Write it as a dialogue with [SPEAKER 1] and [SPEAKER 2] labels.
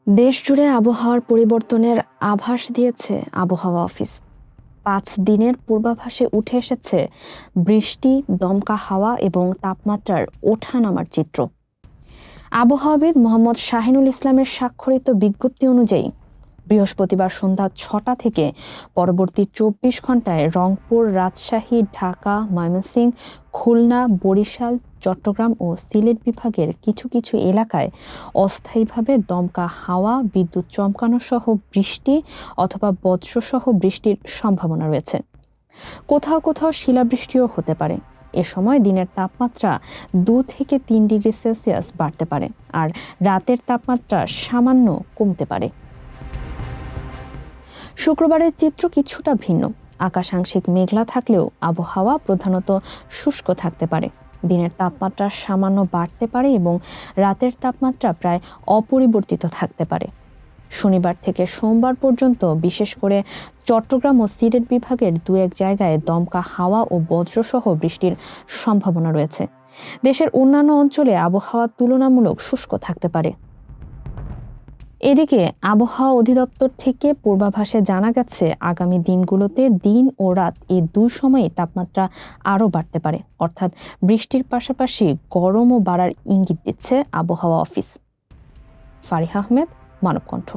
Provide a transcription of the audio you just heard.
[SPEAKER 1] দেশজুড়ে আবহাওয়ার পরিবর্তনের আভাস দিয়েছে আবহাওয়া অফিস। ৫ দিনের পূর্বাভাসে উঠে এসেছে বৃষ্টি, দমকা হাওয়া এবং তাপমাত্রার ওঠানামার চিত্র। আবহাওয়াবিদ মোহাম্মদ শাহিনুল ইসলামের স্বাক্ষরিত বিজ্ঞপ্তি অনুযায়ী বৃহস্পতিবার সন্ধ্যা ৬টা থেকে পরবর্তী ২৪ ঘন্টায় রংপুর, রাজশাহী, ঢাকা, ময়মনসিংহ, খুলনা, বরিশাল, চট্টগ্রাম ও সিলেট বিভাগের কিছু কিছু এলাকায় অস্থায়ীভাবে দমকা হাওয়া, বিদ্যুৎ চমকানো সহ বৃষ্টি অথবা বজ্রসহ বৃষ্টির সম্ভাবনা রয়েছে। কোথাও কোথাও শিলাবৃষ্টিও হতে পারে। এ সময় দিনের তাপমাত্রা ২ থেকে ৩ ডিগ্রি সেলসিয়াস বাড়তে পারে, আর রাতের তাপমাত্রা সামান্য কমতে পারে। শুক্রবারের চিত্র কিছুটা ভিন্ন। আকাশ আংশিক মেঘলা থাকলেও আবহাওয়া প্রধানত শুষ্ক থাকতে পারে। দিনের তাপমাত্রা সামান্য বাড়তে পারে এবং রাতের তাপমাত্রা প্রায় অপরিবর্তিত থাকতে পারে। শনিবার থেকে সোমবার পর্যন্ত বিশেষ করে চট্টগ্রাম ও সিলেট বিভাগের ২-১ জায়গায় দমকা হাওয়া ও বজ্রসহ বৃষ্টির সম্ভাবনা রয়েছে। দেশের অন্যান্য অঞ্চলে আবহাওয়া তুলনামূলক শুষ্ক থাকতে পারে। এদিকে আবহাওয়া অধিদপ্তর থেকে পূর্বাভাসে জানা গেছে, আগামী দিনগুলোতে দিন ও রাত এই দুই সময়ে তাপমাত্রা আরও বাড়তে পারে, অর্থাৎ বৃষ্টির পাশাপাশি গরমও বাড়ার ইঙ্গিত দিচ্ছে আবহাওয়া অফিস। ফারিহা আহমেদ, মানবকণ্ঠ।